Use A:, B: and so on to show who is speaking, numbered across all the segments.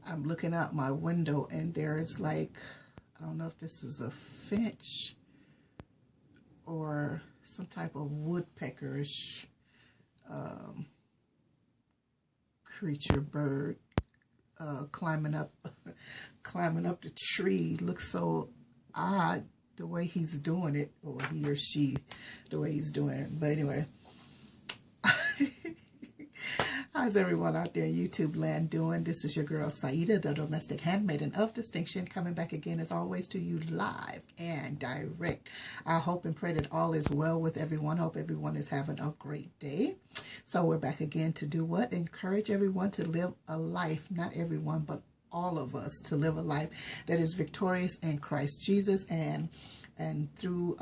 A: I'm looking out my window and there's like, I don't know if this is a finch or some type of woodpeckerish creature, bird, climbing up the tree. Looks so odd the way he's doing it, or he or she, the way he's doing it. But anyway, how's everyone out there in YouTube land doing? This is your girl Saida, the domestic handmaiden of distinction, coming back again as always to you live and direct. I hope and pray that all is well with everyone. Hope everyone is having a great day. So we're back again to do what? Encourage everyone to live a life, not everyone, but all of us, to live a life that is victorious in Christ Jesus, and through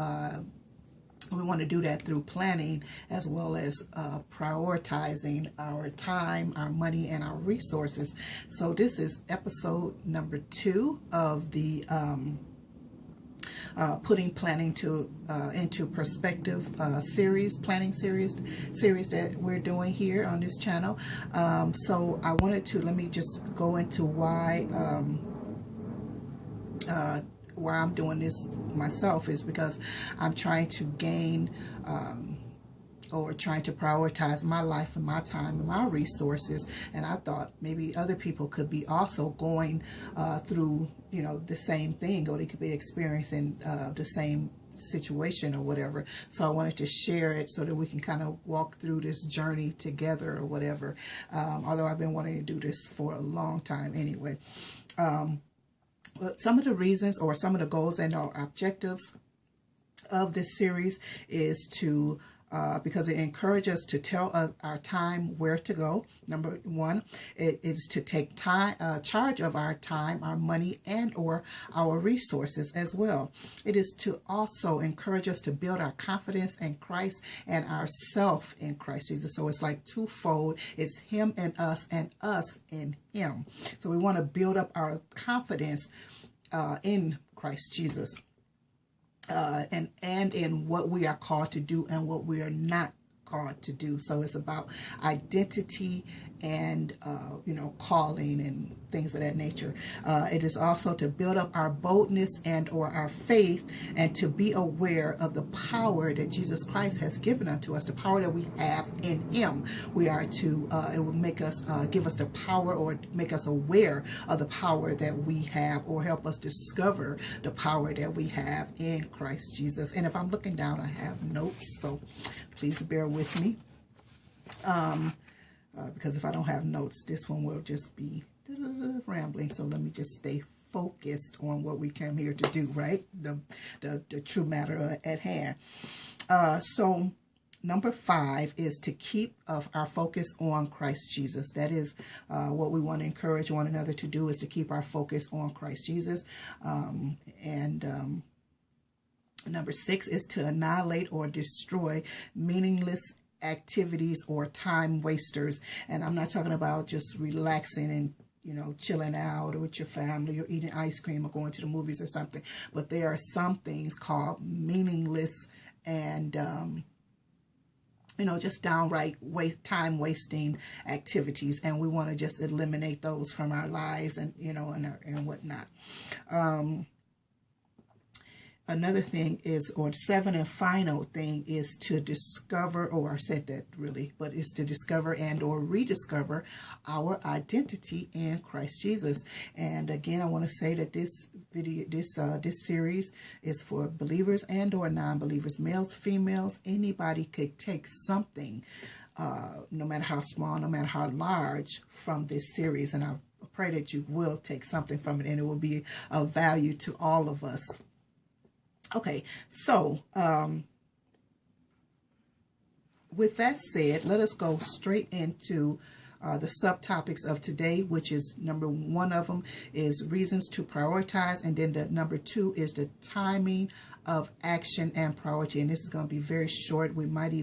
A: we want to do that through planning as well as prioritizing our time, our money, and our resources. So this is episode number 2 of the putting planning into perspective planning series that we're doing here on this channel. So I wanted to, let me just go into why I'm doing this myself, is because I'm trying to gain or trying to prioritize my life and my time and my resources. And I thought maybe other people could be also going through, you know, the same thing, or they could be experiencing the same situation or whatever. So I wanted to share it so that we can kind of walk through this journey together or whatever. Although I've been wanting to do this for a long time anyway. But some of the reasons, or some of the goals and our objectives of this series is to because it encourages us to tell us our time where to go. Number 1, it is to take charge of our time, our money, and or our resources as well. It is to also encourage us to build our confidence in Christ and ourself in Christ Jesus. So it's like twofold. It's him and us in him. So we want to build up our confidence in Christ Jesus. And in what we are called to do and what we are not called to do. So it's about identity and you know, calling and things of that nature. It is also to build up our boldness and or our faith, and to be aware of the power that Jesus Christ has given unto us, the power that we have in him. We are to it will make us give us the power, or make us aware of the power that we have, or help us discover the power that we have in Christ Jesus. And if I'm looking down, I have notes, so please bear with me. Because if I don't have notes, this one will just be rambling. So let me just stay focused on what we came here to do, right? The true matter at hand. So number 5 is to keep our focus on Christ Jesus. That is what we want to encourage one another to do, is to keep our focus on Christ Jesus. Number 6 is to annihilate or destroy meaningless activities or time wasters. And I'm not talking about just relaxing and, you know, chilling out or with your family or eating ice cream or going to the movies or something. But there are some things called meaningless and you know, just downright time wasting activities, and we want to just eliminate those from our lives, and you know, and whatnot. Another thing is, or 7 and final thing, is to discover, or I said that really, but it's to discover and or rediscover our identity in Christ Jesus. And again, I want to say that this video, this series is for believers and or non-believers, males, females. Anybody could take something, no matter how small, no matter how large, from this series. And I pray that you will take something from it, and it will be of value to all of us. Okay, so with that said, let us go straight into the subtopics of today, which is number 1 of them is reasons to prioritize, and then the number 2 is the timing of action and priority. And this is going to be very short. We might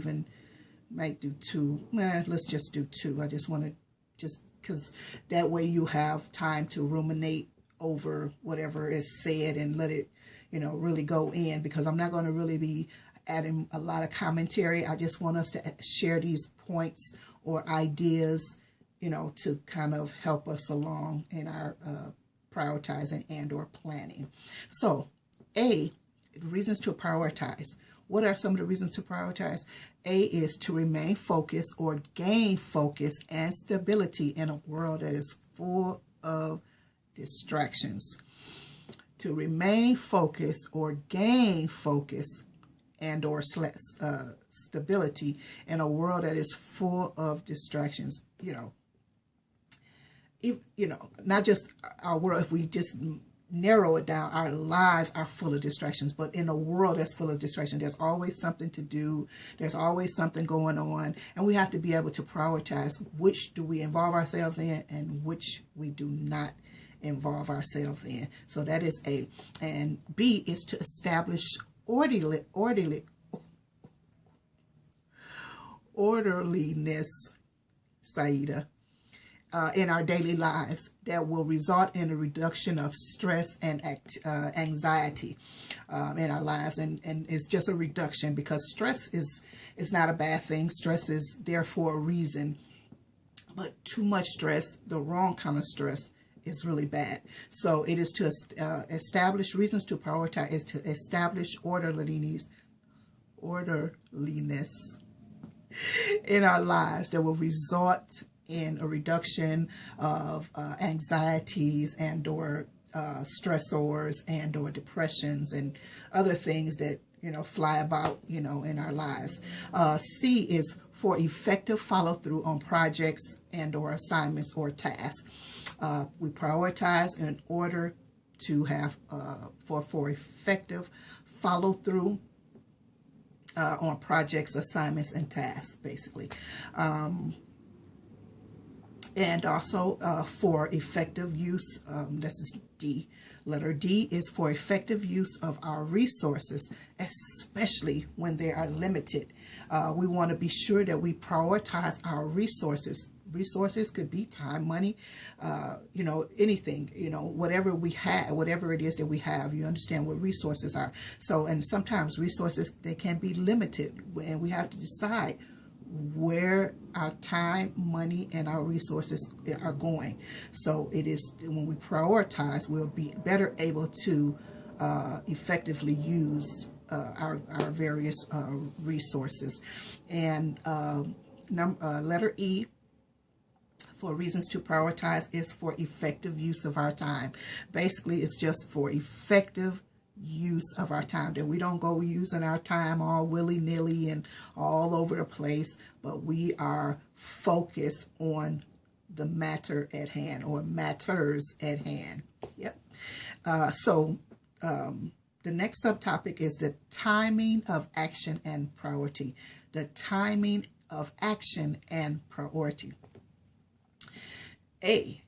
A: do 2. Let's just do 2. I just want to, because that way you have time to ruminate over whatever is said and let it, you know, really go in, because I'm not going to really be adding a lot of commentary. I just want us to share these points or ideas to kind of help us along in our prioritizing and or planning. So reasons to prioritize. What are some of the reasons to prioritize? A is to remain focused or gain focus and stability in a world that is full of distractions. To remain focused or gain focus and or stability in a world that is full of distractions. Not just our world, if we just narrow it down, our lives are full of distractions, but in a world that's full of distractions, there's always something to do, there's always something going on, and we have to be able to prioritize which do we involve ourselves in and which we do not involve ourselves in. So that is A. And B is to establish orderliness, Saida, in our daily lives that will result in a reduction of stress and anxiety in our lives. And it's just a reduction, because stress is not a bad thing. Stress is there for a reason. But too much stress, the wrong kind of stress, is really bad. So it is to establish reasons to prioritize, is to establish orderliness in our lives that will result in a reduction of anxieties and or stressors and or depressions and other things that fly about in our lives. C is for effective follow-through on projects and or assignments or tasks. We prioritize in order to have for effective follow-through on projects, assignments, and tasks, basically. And also for effective use, this is D. Letter D is for effective use of our resources, especially when they are limited. We want to be sure that we prioritize our resources. Resources could be time, money, anything, whatever we have, whatever it is that we have, you understand what resources are. So, and sometimes resources, they can be limited, and we have to decide where our time, money, and our resources are going. So it is, when we prioritize, we'll be better able to effectively use our various resources. And letter E, for reasons to prioritize, is for effective use of our time. Basically, it's just for effective use of our time, that we don't go using our time all willy-nilly and all over the place, but we are focused on the matter at hand, or matters at hand. Yep. So the next subtopic is the timing of action and priority. The timing of action and priority. A,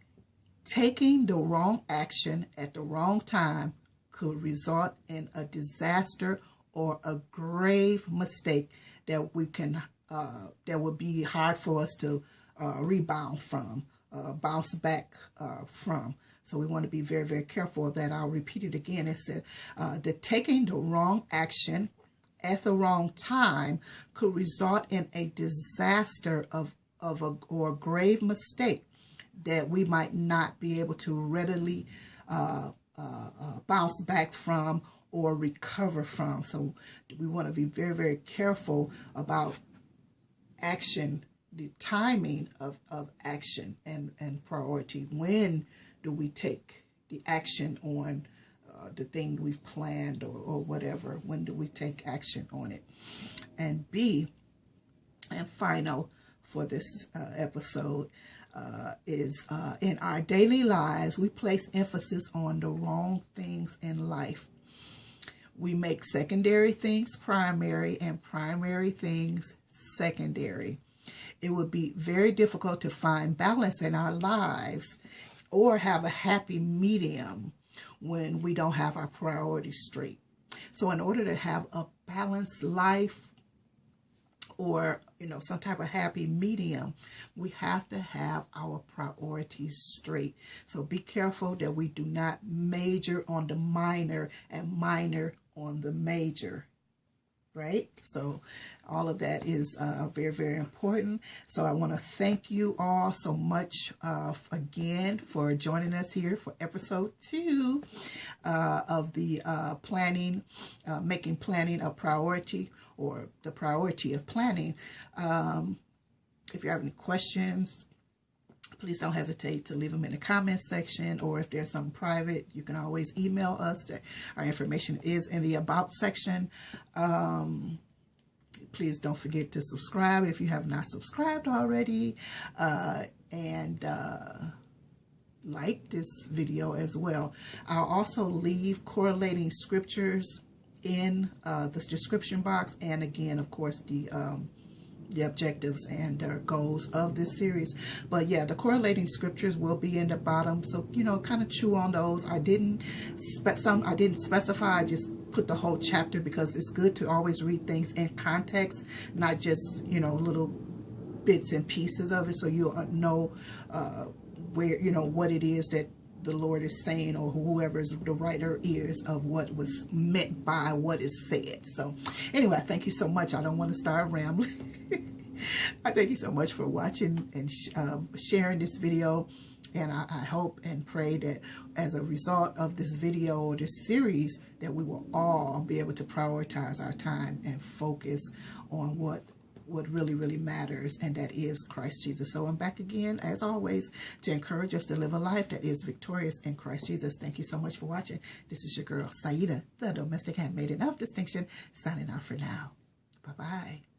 A: taking the wrong action at the wrong time could result in a disaster or a grave mistake that we can that would be hard for us to rebound from, bounce back from. So we want to be very, very careful of that. I'll repeat it again. It said that taking the wrong action at the wrong time could result in a disaster or a grave mistake that we might not be able to readily bounce back from or recover from. So we want to be very, very careful about action, the timing of action and priority. When do we take the action on the thing we've planned or whatever? When do we take action on it? And B, and final for this episode, is in our daily lives, we place emphasis on the wrong things in life. We make secondary things primary and primary things secondary. It would be very difficult to find balance in our lives or have a happy medium when we don't have our priorities straight. So in order to have a balanced life, or some type of happy medium, we have to have our priorities straight. So be careful that we do not major on the minor and minor on the major. right? So all of that is very, very important. So I want to thank you all so much again for joining us here for episode 2 of the making planning a priority, or the priority of planning. If you have any questions, please don't hesitate to leave them in the comments section, or if there's something private, you can always email us. Our information is in the About section. Please don't forget to subscribe if you have not subscribed already, and like this video as well. I'll also leave correlating scriptures in the description box, and again, of course, the objectives and goals of this series. But yeah, the correlating scriptures will be in the bottom, so you know, kind of chew on those. I didn't specify, I just put the whole chapter because it's good to always read things in context, not just, you know, little bits and pieces of it, so you'll know where, you know, what it is that the Lord is saying, or whoever's the writer is, of what was meant by what is said. So anyway, thank you so much. I don't want to start rambling. I thank you so much for watching and sharing this video, and I hope and pray that as a result of this video or this series, that we will all be able to prioritize our time and focus on what really, really matters, and that is Christ Jesus. So I'm back again, as always, to encourage us to live a life that is victorious in Christ Jesus. Thank you so much for watching. This is your girl, Saida, the domestic handmaiden of distinction, signing out for now. Bye-bye.